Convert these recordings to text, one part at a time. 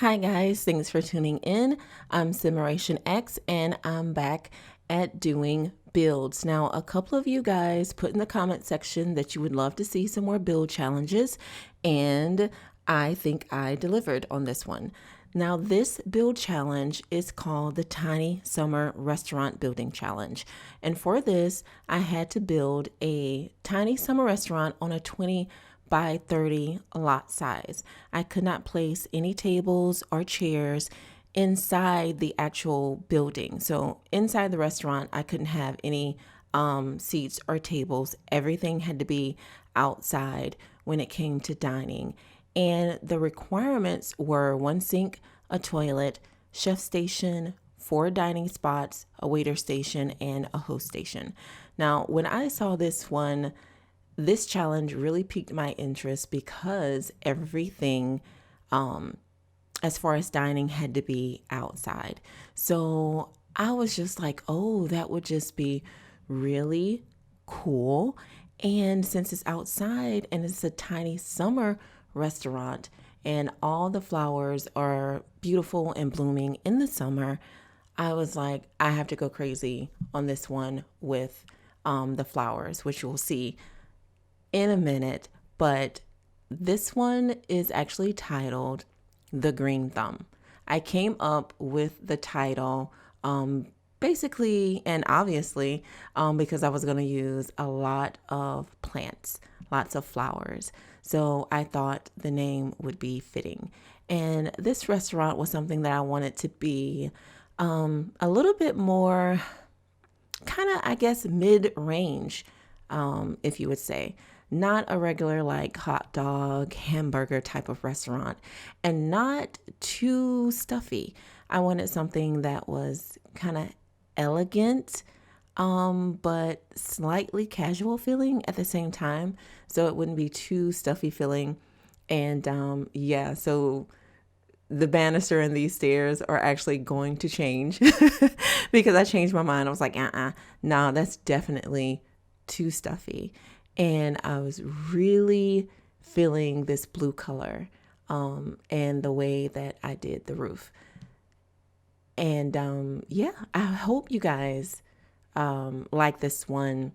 Hi guys, thanks for tuning in. I'm SimmerationX and I'm back at doing builds. Now, a couple of you guys put in the comment section that you would love to see some more build challenges, and I think I delivered on this one. Now, this build challenge is called the Tiny Summer Restaurant Building Challenge. And for this, I had to build a tiny summer restaurant on a 20 by 30 lot size. I could not place any tables or chairs inside the actual building. So inside the restaurant, I couldn't have any seats or tables. Everything had to be outside when it came to dining. And the requirements were one sink, a toilet, chef station, 4 dining spots, a waiter station, and a host station. Now, when I saw this challenge really piqued my interest because everything, as far as dining, had to be outside. So I was just like, oh, that would just be really cool. And since it's outside and it's a tiny summer restaurant and all the flowers are beautiful and blooming in the summer, I was like, I have to go crazy on this one with the flowers, which you'll see in a minute. But this one is actually titled The Green Thumb. I came up with the title basically and obviously because I was going to use a lot of plants, lots of flowers. So I thought the name would be fitting. And this restaurant was something that I wanted to be a little bit more kind of, I guess, mid-range, if you would say. Not a regular like hot dog, hamburger type of restaurant, and not too stuffy. I wanted something that was kind of elegant, but slightly casual feeling at the same time. So it wouldn't be too stuffy feeling. And so the banister and these stairs are actually going to change because I changed my mind. I was like, no, that's definitely too stuffy. And I was really feeling this blue color and the way that I did the roof. And I hope you guys like this one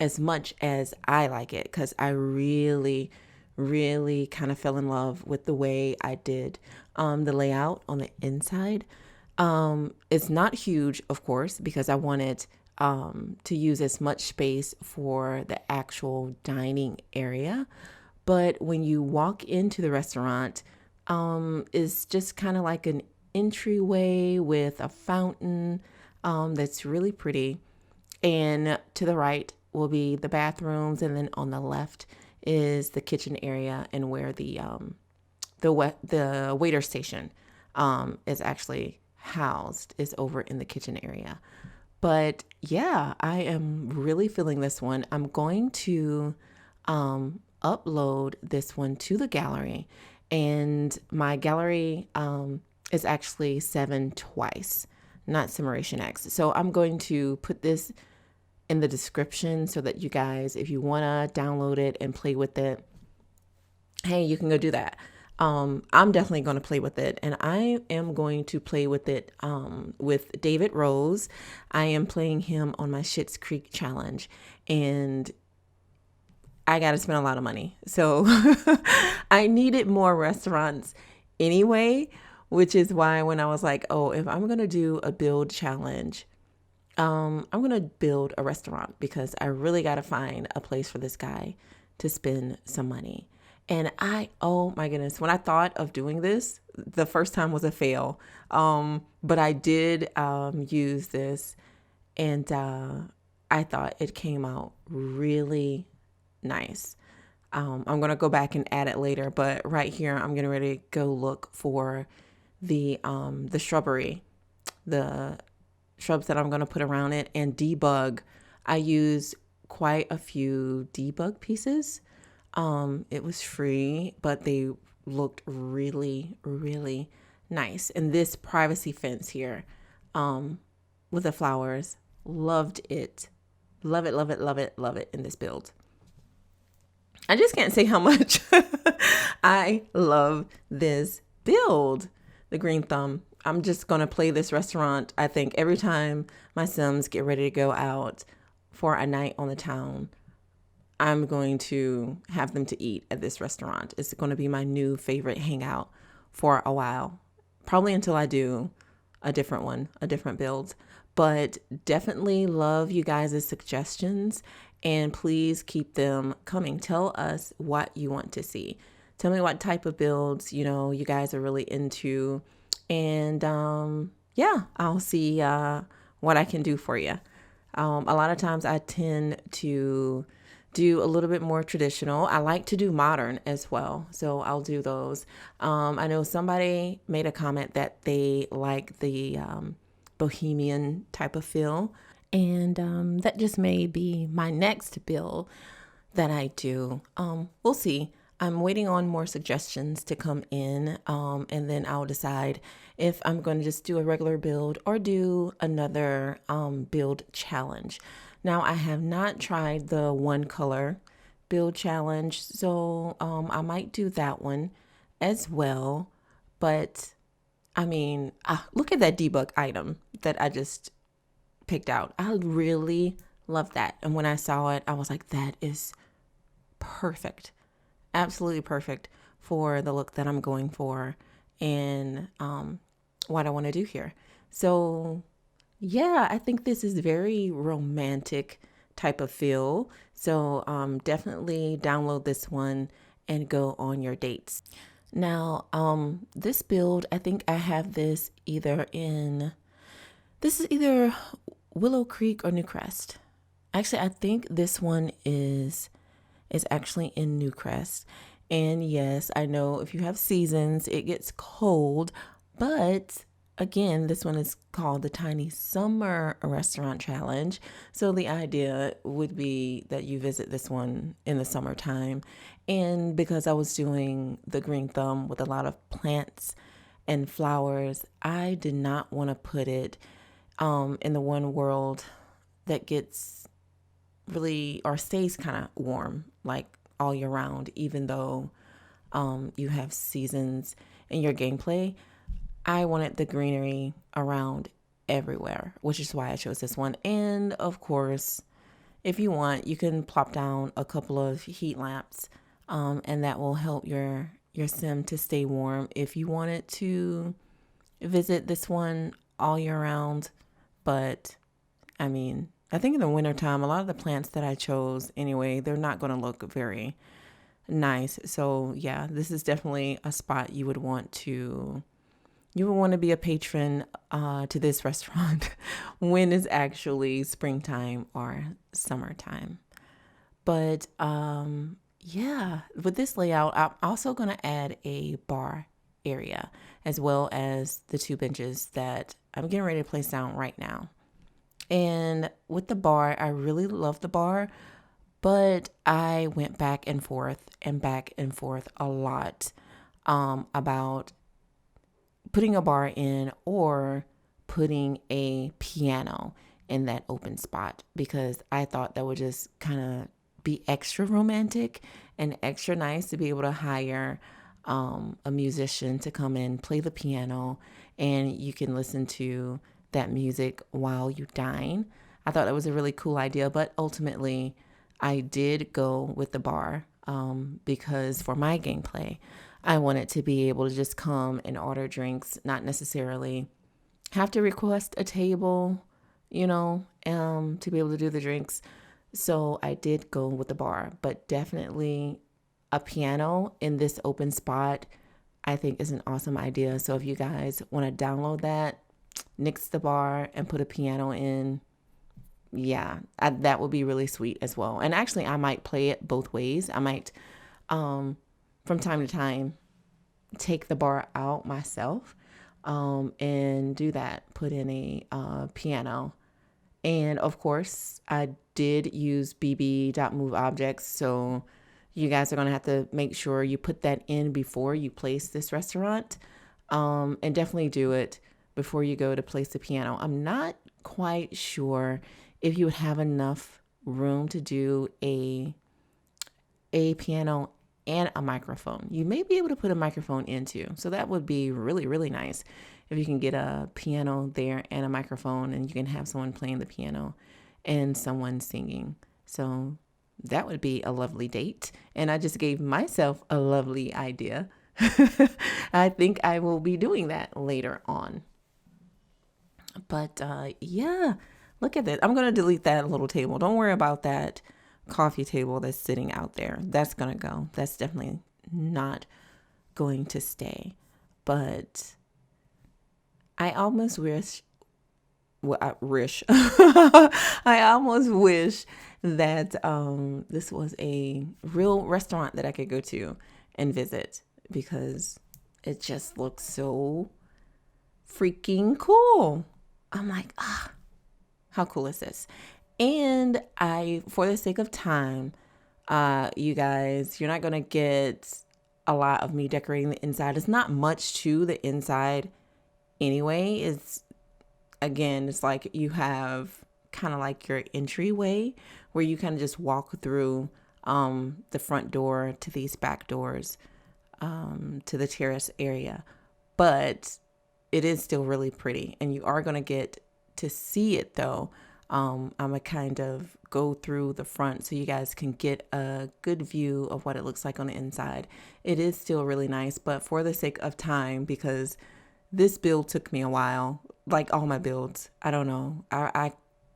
as much as I like it, because I really, really kind of fell in love with the way I did the layout on the inside. It's not huge, of course, because I wanted to use as much space for the actual dining area. But when you walk into the restaurant, it's just kind of like an entryway with a fountain that's really pretty. And to the right will be the bathrooms, and then on the left is the kitchen area, and where the waiter station is actually housed is over in the kitchen area. But yeah, I am really feeling this one. I'm going to upload this one to the gallery, and my gallery is actually 7 twice, not SimmerationX. So I'm going to put this in the description so that you guys, if you want to download it and play with it, hey, you can go do that. I'm definitely going to play with it, and I am going to play with it with David Rose. I am playing him on my Schitt's Creek challenge, and I got to spend a lot of money. So I needed more restaurants anyway, which is why when I was like, oh, if I'm going to do a build challenge, I'm going to build a restaurant, because I really got to find a place for this guy to spend some money. And oh my goodness, when I thought of doing this, the first time was a fail. But I did use this, and I thought it came out really nice. I'm going to go back and add it later, but right here, I'm getting ready to go look for the shrubbery, the shrubs that I'm going to put around it, and debug. I used quite a few debug pieces. It was free, but they looked really, really nice. And this privacy fence here, with the flowers, loved it. Love it, love it, love it, love it in this build. I just can't say how much I love this build. the green thumb. I'm just going to play this restaurant. I think every time my Sims get ready to go out for a night on the town, I'm going to have them to eat at this restaurant. It's going to be my new favorite hangout for a while, probably until I do a different one, a different build. But definitely love you guys' suggestions, and please keep them coming. Tell us what you want to see. Tell me what type of builds, you guys are really into. And yeah, I'll see what I can do for you. A lot of times I tend to do a little bit more traditional. I like to do modern as well, so I'll do those. I know somebody made a comment that they like the bohemian type of feel, and that just may be my next build that I do. We'll see. I'm waiting on more suggestions to come in, and then I'll decide if I'm going to just do a regular build or do another build challenge. Now, I have not tried the one color build challenge, so I might do that one as well. But I mean, look at that debug item that I just picked out. I really love that. And when I saw it, I was like, that is perfect. Absolutely perfect for the look that I'm going for and what I want to do here. So yeah, I think this is very romantic type of feel. So definitely download this one and go on your dates. Now, this build, I think I have this this is either Willow Creek or Newcrest. Actually, I think this one is actually in Newcrest. And yes, I know if you have seasons, it gets cold, but again, this one is called the Tiny Summer Restaurant Challenge. So the idea would be that you visit this one in the summertime. And because I was doing the green thumb with a lot of plants and flowers, I did not want to put it in the one world that gets really or stays kind of warm like all year round, even though you have seasons in your gameplay. I wanted the greenery around everywhere, which is why I chose this one. And of course, if you want, you can plop down a couple of heat lamps, and that will help your sim to stay warm if you wanted to visit this one all year round. But I mean, I think in the wintertime, a lot of the plants that I chose anyway, they're not going to look very nice. So yeah, this is definitely a spot you would want to be a patron to this restaurant when it's actually springtime or summertime. But yeah, with this layout, I'm also going to add a bar area as well as the 2 benches that I'm getting ready to place down right now. And with the bar, I really love the bar, but I went back and forth a lot about putting a bar in or putting a piano in that open spot, because I thought that would just kind of be extra romantic and extra nice to be able to hire a musician to come in, play the piano, and you can listen to that music while you dine. I thought that was a really cool idea, but ultimately I did go with the bar because for my gameplay, I wanted to be able to just come and order drinks, not necessarily have to request a table, to be able to do the drinks. So I did go with the bar, but definitely a piano in this open spot, I think is an awesome idea. So if you guys want to download that, nix the bar and put a piano in, yeah, that would be really sweet as well. And actually, I might play it both ways. I might, from time to time, take the bar out myself and do that, put in a piano. And of course, I did use bb.move objects, so you guys are going to have to make sure you put that in before you place this restaurant, and definitely do it before you go to place the piano. I'm not quite sure if you would have enough room to do a piano and a microphone. You may be able to put a microphone into, so that would be really, really nice if you can get a piano there and a microphone, and you can have someone playing the piano and someone singing. So that would be a lovely date. And I just gave myself a lovely idea. I think I will be doing that later on. But yeah, look at that. I'm going to delete that little table. Don't worry about that coffee table that's sitting out there. That's going to go. That's definitely not going to stay. But I almost wish, well, I wish, I almost wish that this was a real restaurant that I could go to and visit, because it just looks so freaking cool. I'm like, how cool is this? And for the sake of time, you guys, you're not going to get a lot of me decorating the inside. It's not much to the inside anyway. It's like you have kind of like your entryway where you kind of just walk through the front door to these back doors to the terrace area. But it is still really pretty, and you are going to get to see it though. I'm going to kind of go through the front so you guys can get a good view of what it looks like on the inside. It is still really nice, but for the sake of time, because this build took me a while, like all my builds, I don't know. I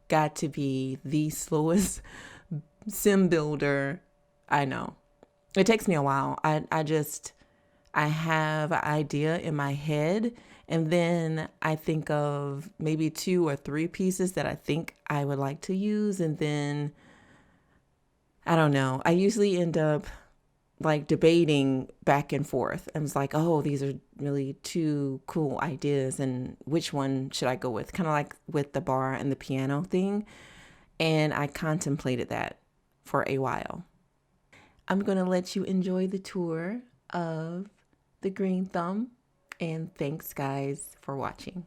got to be the slowest sim builder I know. It takes me a while. I have an idea in my head, and then I think of maybe 2 or 3 pieces that I think I would like to use. And then I don't know. I usually end up like debating back and forth. I was like, oh, these are really 2 cool ideas, and which one should I go with? Kind of like with the bar and the piano thing. And I contemplated that for a while. I'm going to let you enjoy the tour of the green thumb. And thanks, guys, for watching.